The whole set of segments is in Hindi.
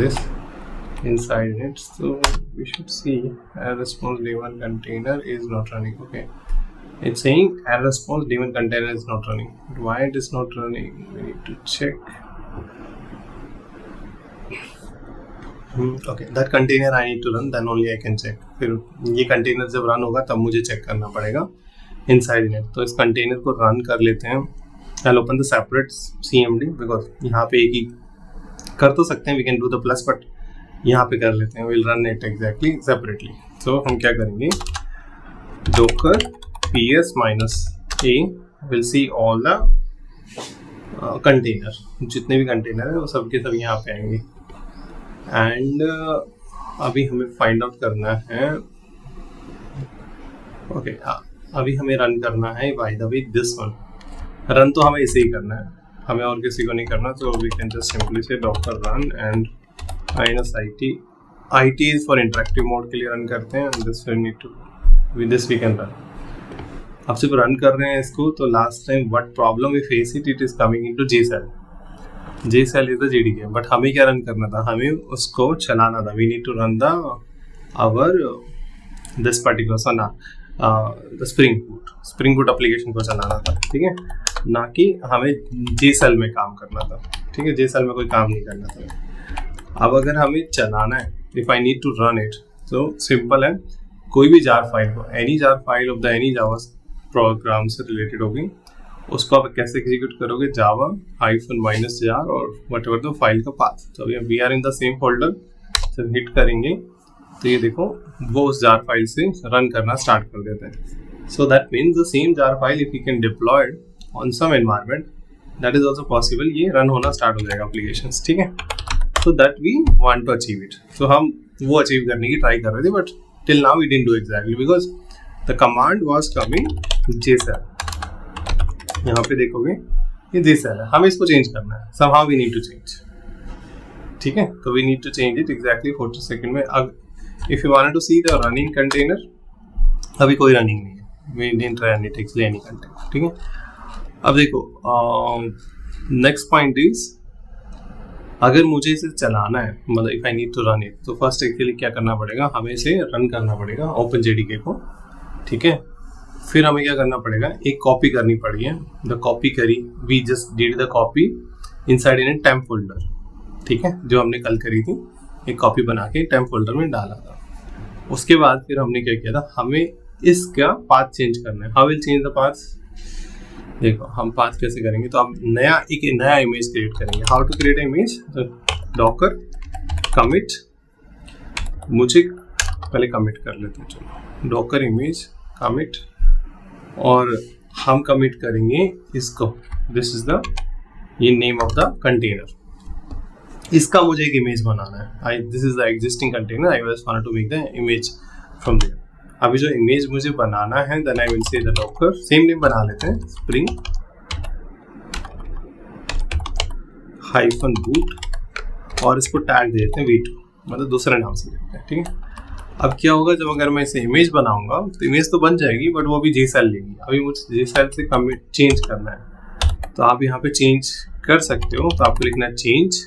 this inside it, so we should see add response daemon container is not running. Okay, it's saying add response daemon container is not running. But why it is not running? We need to check. Okay, that container I need to run, then only I can check. फिर ये कंटेनर जब रन होगा तब मुझे चेक करना पड़ेगा इनसाइड इनइट. तो इस कंटेनर को रन कर लेते हैं. I open the separate CMD because यहाँ पे एक ही कर तो सकते हैं, we can do the plus, but यहाँ पे कर लेते हैं. Will run it exactly separately. So हम क्या करेंगे, docker ps-a will see all the container. जितने भी कंटेनर है वो सब के सब यहाँ पे आएंगे. एंड अभी हमें फाइंड आउट करना है. ओके, अभी हमें रन करना है by the way this one. Run तो हमें इसे ही करना है, हमें और किसी को नहीं करना. तो we can just simply say docker run and -it is for interactive mode के लिए रन करते हैं. This we need to with this we can run. अब सिर्फ रन कर रहे हैं इसको. तो last time what problem we face it is coming into JCell is the JDK. But हमें क्या रन करना था, हमें उसको चलाना था. We need to run the our this particular so the spring boot application को चलाना था. ठीक है, ना कि हमें JCell में काम करना था. ठीक है, JCell में कोई काम नहीं करना था. अब अगर हमें चलाना है, if I need to run it, तो सिंपल है. कोई भी जार फाइल को, any jar file of the any java program से रिलेटेड होगी, उसको आप कैसे एग्जीक्यूट करोगे, जावा -jar और वट एवर द फाइल का पाथ. तो अभी we are in the same folder. जब हिट करेंगे तो ये देखो वो उस जार फाइल से रन करना स्टार्ट कर देते हैं. So that means the same jar file if you can deployed on some environment, that is also possible. ये रन होना स्टार्ट हो जाएगा एप्लीकेशन. ठीक है, so that we want to achieve it. तो हम वो अचीव करने की ट्राई कर रहे थे, but till now we didn't do exactly because the command was coming JCell. यहाँ पे देखोगे ये JCell है, हमें इसको चेंज करना है. somehow we need to change. ठीक है, तो we need to change it exactly 40 second में. अब if you wanted to see the running container, अभी कोई रनिंग नहीं है. we didn't run it actually any container. ठीक है, अब देखो नेक्स्ट पॉइंट इज, अगर मुझे इसे चलाना है, मतलब if I need to run it, तो फर्स्ट एक्चुअली क्या करना पड़ेगा, हमें इसे रन करना पड़ेगा OpenJDK को. ठीक है, फिर हमें क्या करना पड़ेगा, एक कॉपी करनी पड़ी है. द कॉपी करी, we just did the copy inside in a temp folder. ठीक है, जो हमने कल करी थी, एक कॉपी बना के टेम्प फोल्डर में डाला था. उसके बाद फिर हमने क्या किया था, हमें इसका पाथ चेंज करना है. How will change the path, देखो हम पाथ कैसे करेंगे. तो अब एक नया इमेज क्रिएट करेंगे. How to create image, docker commit, मुझे पहले कमिट कर लेते हैं. चलो डॉकर इमेज कमिट, और हम कमिट करेंगे इसको. दिस इज द ये नेम ऑफ द कंटेनर. इसका मुझे एक इमेज बनाना है. This is the existing container. I just want to make the image from there. अभी जो इमेज मुझे बनाना है, then I will say the docker, same name बना लेते हैं, स्प्रिंग -boot, और इसको टैग दे देते हैं V2, मतलब दूसरे नाम से देते हैं. ठीक है, अब क्या होगा, जब अगर मैं इसे इमेज बनाऊंगा तो इमेज तो बन जाएगी, बट वो भी JCell लेगी. अभी मुझे JCell से कमिट चेंज करना है. तो आप यहाँ पे चेंज कर सकते हो. तो आपको लिखना है चेंज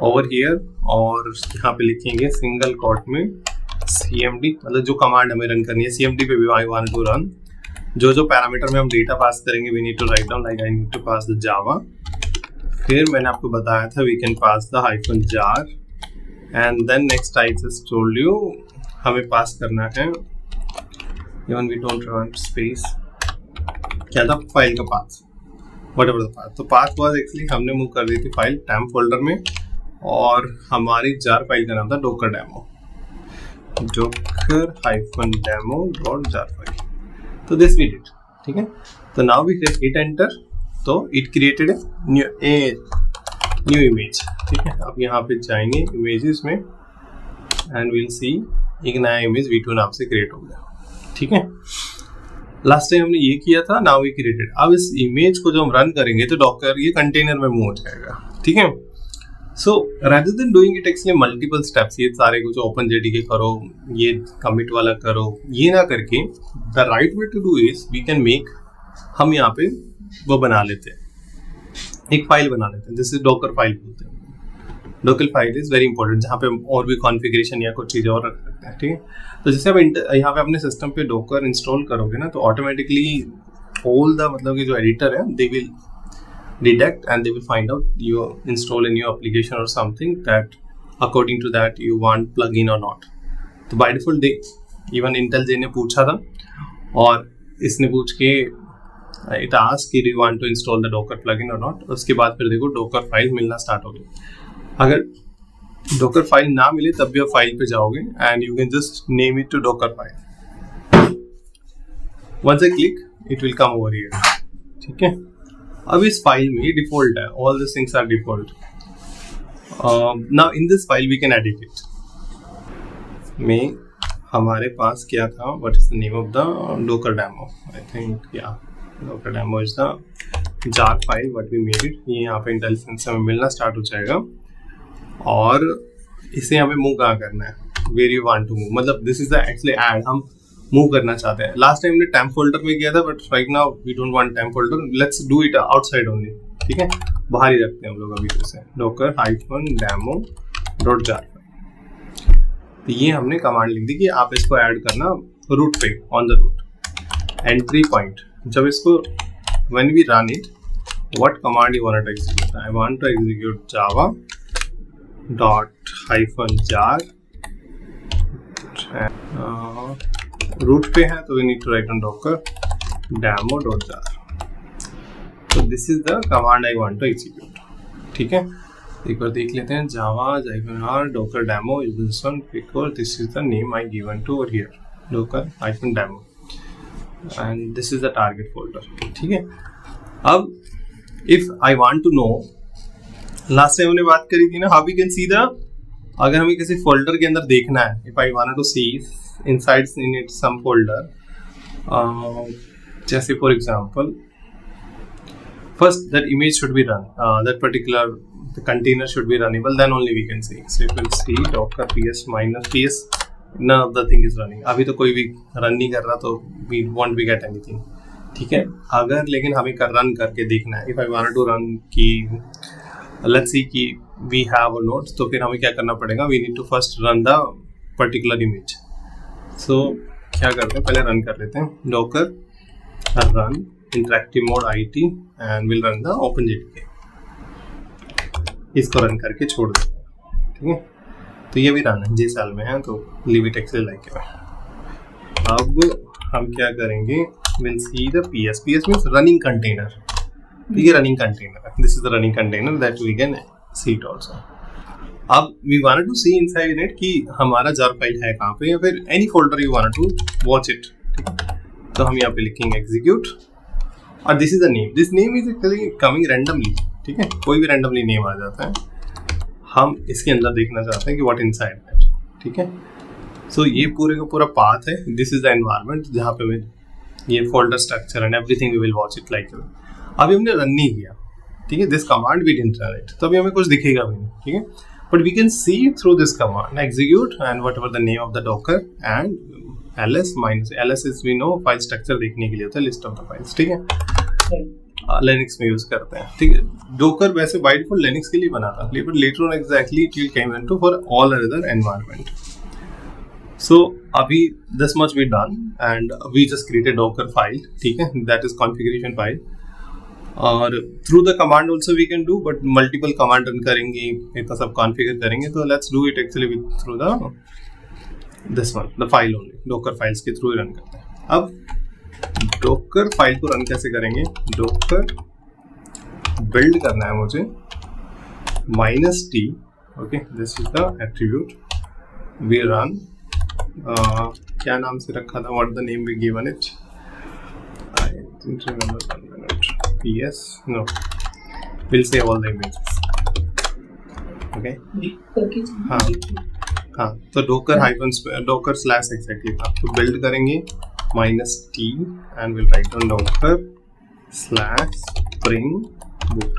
ओवर हियर, और यहाँ पे लिखेंगे सिंगल कोट में CMD, मतलब जो कमांड हमें रन करनी है. CMD पे भी आई वांट टू रन. जो पैरामीटर में हम डेटा पास करेंगे, we need to write down, like I need to pass the java. फिर मैंने आपको बताया था we can pass the -jar, and then next I just told you हमें पास करना है, even we don't want space, क्या था, फाइल का पाथ, व्हाटएवर द पाथ. तो पाथ वाज एक्चुअली हमने मूव कर दी थी फाइल टेम्प फोल्डर में, और हमारी जार फाइल का नाम था docker -demo.jar फाइल. तो दिस वी डिड. ठीक है, तो नाउ वी हिट एंटर, तो it created a new image. ठीक है, अब यहाँ पे जाएंगे इमेजेस में, एंड विल सी एक नया इमेज V2 नाम से क्रिएट हो गया. ठीक है, लास्ट टाइम हमने ये किया था, नाउ वी क्रिएटेड. अब इस इमेज को जो हम रन करेंगे तो डॉकर ये कंटेनर में मूव हो जाएगा. ठीक है, so rather than doing it actually multiple steps, ये सारे कुछ OpenJDK करो, ये कमिट वाला करो, ये ना करके the right way to do is we can make, हम यहाँ पे वो बना लेते हैं, एक फाइल बना लेते हैं. दिस इज डॉकर फाइल बोलते हैं. Local file is very important, जहाँ पे और भी कॉन्फ़िगरेशन या कुछ चीज़ें और रख सकते हैं, ठीक है। तो जैसे आप यहाँ पे अपने सिस्टम पे डोकर इंस्टॉल करोगे ना, तो ऑटोमेटिकली ऑल द मतलब कि जो एडिटर है they will detect and they will find out you install in your application or something that according to that you want plug in or not. तो by default they even Intel ने पूछा था और इसने पूछ के इट आस्क कि do you want to install the docker plugin or not. उसके बाद फिर देखो डोकर फाइल मिलना स्टार्ट हो गई। अगर डोकर फाइल ना मिले तब भी आप फाइल पे जाओगे and you can just name it to docker file. Once I click it will come over here, ठीक है। अब इस फाइल में डिफॉल्ट है, all this things are default. Now in this file we can edit it. में हमारे पास क्या था, what is the name of the docker demo, I think या docker demo is the jar file what we made it. ये यहाँ पे इंटेलिजेंस हमें मिलना स्टार्ट हो जाएगा और इसे हमें मूव कहाँ करना है, where you want to move, मतलब this is the actually add हम मूव करना चाहते हैं। लास्ट टाइम हमने टेम्प फोल्डर में किया था but right now we don't want temp folder, let's do it outside only, ठीक है। बाहर ही रखते हैं हम लोग अभी से डोकर -demo .jar। तो ये हमने कमांड लिख दी कि आप इसको ऐड करना रूट पे, on the root entry point. जब इसको when we run it, what command you want to execute, I want to execute java .-jar। Root पे है तो we need to write on docker demo.jar। तो this is the command I want to execute, ठीक है। एक बार देख लेते हैं, जावा docker demo is this one because this is the name I given to over here, docker -demo and this is the target folder, ठीक है। अब if I want to know, last time हमने बात करी थी ना, how we can see the, अगर हमें किसी फोल्डर के अंदर देखना है, if I wanted to see inside in it some folder, जैसे for example first that image should be run, that particular the container should be runnable, then only we can see. So if we'll see docker ps -ps, none of the thing is running. अभी तो कोई भी रन नहीं कर रहा तो we won't be get anything, ठीक है। अगर लेकिन हमें रन करके देखना है, if I wanted to run की let's see कि we have a node, तो फिर हमें क्या करना पड़ेगा, we need to first run the particular image। So क्या करते हैं, पहले रन कर लेते हैं docker run interactive mode IT and we'll run the OpenJDK। इसको रन करके छोड़ देते हैं, ठीक है। तो ये भी रन है, जिस साल में है तो लीव इट एक्सेल लाइक। अब हम क्या करेंगे, will see the PS means running container, ठीक है। Running container, this is the running container that we can see it also. अब we wanted to see inside it कि हमारा जार फाइल है कहाँ पे, या फिर any folder you wanted to watch it, ठीक है। तो हम यहाँ पे लिखेंगे एग्जीक्यूट और this is the name, this name is actually coming randomly, ठीक है। कोई भी रैंडमली नेम आ जाता है, हम इसके अंदर देखना चाहते हैं कि व्हाट इनसाइड दैट, ठीक है। सो ये पूरे का पूरा पाथ है, दिस इज द एनवायरनमेंट जहाँ पे मैं ये folder structure and everything we will watch it like. अभी हमने रन नहीं किया, ठीक है, this command we didn't run it, तो अभी हमें कुछ दिखेगा भी नहीं, ठीक है। But we can see through this command execute and whatever the name of the docker and ls is we know file structure देखने के लिए होता है, लिस्ट ऑफ द फाइल्स, ठीक है। लिनक्स में यूज करते हैं, ठीक है। डोकर वैसे बाय डिफॉल्ट लिनक्स के लिए बना था, लेकिन later on exactly it will come into for all other environment. So अभी this much we done and we just created docker file, ठीक है, दैट इज कॉन्फ़िगरेशन फाइल। और through the command also we can do, but multiple command run करेंगे, इतना सब कॉन्फ़िगर करेंगे, तो let's do it actually through the this one, the file only, docker files के थ्रू ही रन करते हैं। अब डोकर फाइल को रन कैसे करेंगे, डोकर बिल्ड करना है मुझे -t, okay, this is the attribute we run, क्या नाम से रखा था, what the name we given it, I don't remember, 1 minute, ps no, we'll save all the images, okay, हाँ, तो डोकर स्लैश एग्जैक्टली था, तो बिल्ड करेंगे -t and we'll write down docker /spring boot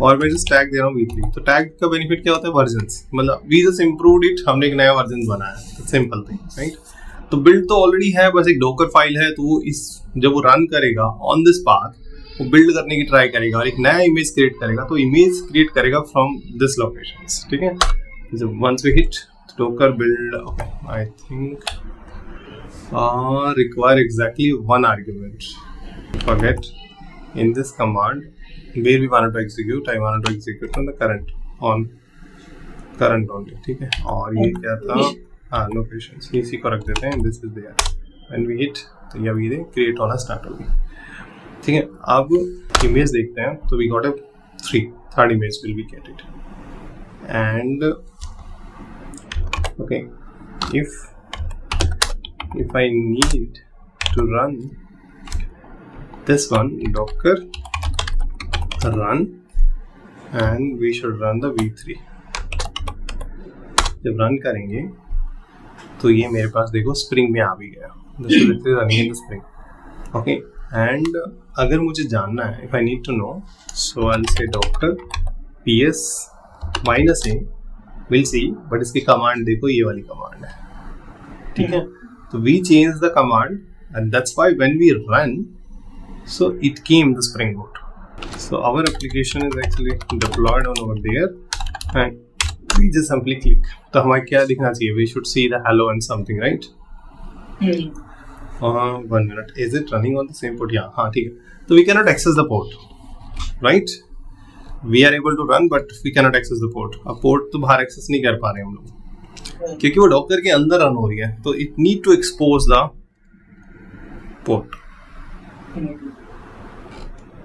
और मैं जस्ट टैग दे रहा हूँ v3। तो टैग का बेनिफिट क्या होता है, वर्जन्स, मतलब वी जस्ट इम्प्रूव्ड इट, हमने एक नया वर्जन बनाया, सिंपल थिंग, राइट। तो बिल्ड तो ऑलरेडी है, बस एक डोकर फाइल है, तो वो इस जब वो रन करेगा ऑन दिस पाथ वो बिल्ड करने की ट्राई करेगा और एक नया इमेज क्रिएट करेगा, तो इमेज क्रिएट करेगा फ्रॉम दिस लोकेशंस, ठीक है। Once we hit docker build, okay, I think require exactly one argument. Forget in this command where we wanted to execute, I wanted to execute on the current only, ठीक है। और ये क्या था, locations, इसी को रख देते हैं, this is there, when we hit तो ये अभी create होना start होगी, ठीक है। अब इमेज देखते हैं, तो we got a third image will be get it, and okay, if I need to run this one, docker run, and we should run the v3। जब रन करेंगे तो ये मेरे पास देखो स्प्रिंग में आ भी गया, this is running in the spring, okay। and अगर मुझे जानना है, if I need to know, so I'll say docker ps -a will see, but इसकी कमांड देखो, ये वाली कमांड है, ठीक है। तो we change the command and that's why when we run so it came the spring boot, so our application is actually deployed on over there and we just simply click. तो हमें क्या दिखना चाहिए, we should see the hello and something, right. 1 minute, is it running on the same port, या हाँ, ठीक है। तो we can not access the port, right. We are able to run but we cannot access the port। अब पोर्ट तो बाहर एक्सेस नहीं कर पा रहे हम लोग, क्योंकि वो डॉकर के अंदर रन हो रही है, तो it need to expose the port,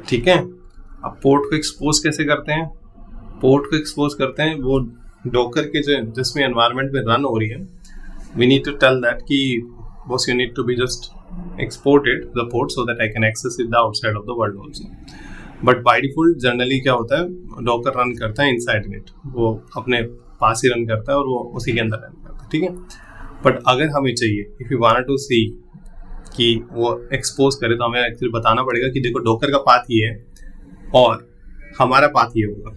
ठीक है। अब पोर्ट को एक्सपोज कैसे करते हैं, पोर्ट को एक्सपोज करते हैं वो डॉकर के जो जिसमें एनवायरनमेंट में रन हो रही है, we need to tell that कि boss you need to be just exported the port so that I can access it the outside of the world also. But by default generally क्या होता है, डॉकर रन करता है इनसाइड इट, वो अपने पास ही रन करता है और वो उसी के अंदर रन करता है, ठीक है। बट अगर हमें चाहिए, इफ यू वांट टू सी कि वो एक्सपोज करे, तो हमें एक्चुअली बताना पड़ेगा कि देखो डॉकर का पाथ ये है और हमारा पाथ ये होगा,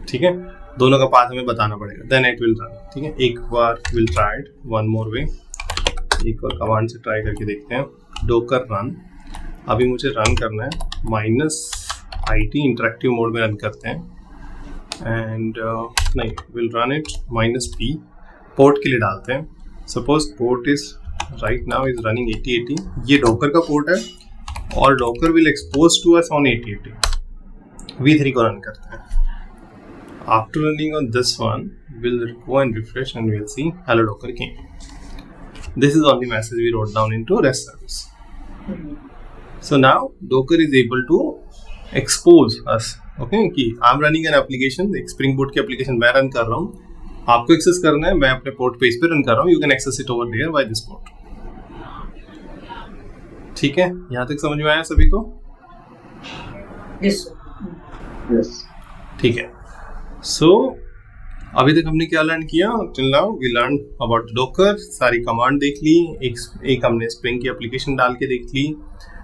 ठीक है। दोनों का पाथ हमें बताना पड़ेगा, देन इट विल रन, ठीक है। एक बार will try it one more way, एक और कमांड से ट्राई करके देखते हैं। डॉकर रन, अभी मुझे रन करना है -IT इंटरेक्टिव मोड में रन करते हैं, एंड नहीं, will run it -P, port के लिए डालते हैं। Suppose port is right now is running 8080, ये डॉकर का पोर्ट है और docker will expose to us on 8080, v3 को रन करते हैं। After running on this one will go and refresh and will see hello docker came, this is on the message we wrote down into rest service. So now Docker is able to expose us, okay, कि I'm running an application, एक Spring Boot की application मैं रन कर रहा हूँ, आपको एक्सेस करना है, मैं अपने पोर्ट पे इस पे रन कर रहा हूँ, you can access it over there by this port, ठीक है। यहाँ तक समझ में आया सभी को? Yes. ठीक है। So अभी तक हमने क्या लर्न किया, till now we learn about docker, सारी कमांड देख ली, एक हमने स्प्रिंग की एप्लीकेशन डाल के देख ली,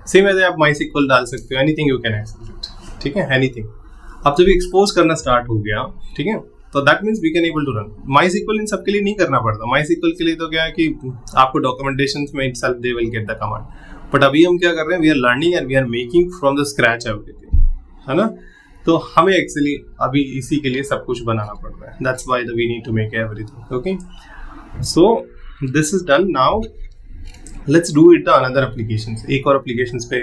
सेम ऐसे आप MySQL डाल सकते हो, anything you can access it, ठीक है, एनीथिंग। अब जब एक्सपोज करना स्टार्ट हो गया, ठीक है, तो that means we can able to run. MySQL इन सब के लिए नहीं करना पड़ता, MySQL के लिए तो क्या है कि आपको डॉक्यूमेंटेशन में itself they will get the command, but अभी हम क्या कर रहे हैं, we are learning and we are making from the scratch everything, है ना। तो हमें एक्चुअली अभी इसी के लिए सब कुछ बनाना पड़ रहा है, that's why we need to make everything, okay. So this is done, now let's do it the another applications, एक और एप्लीकेशंस पे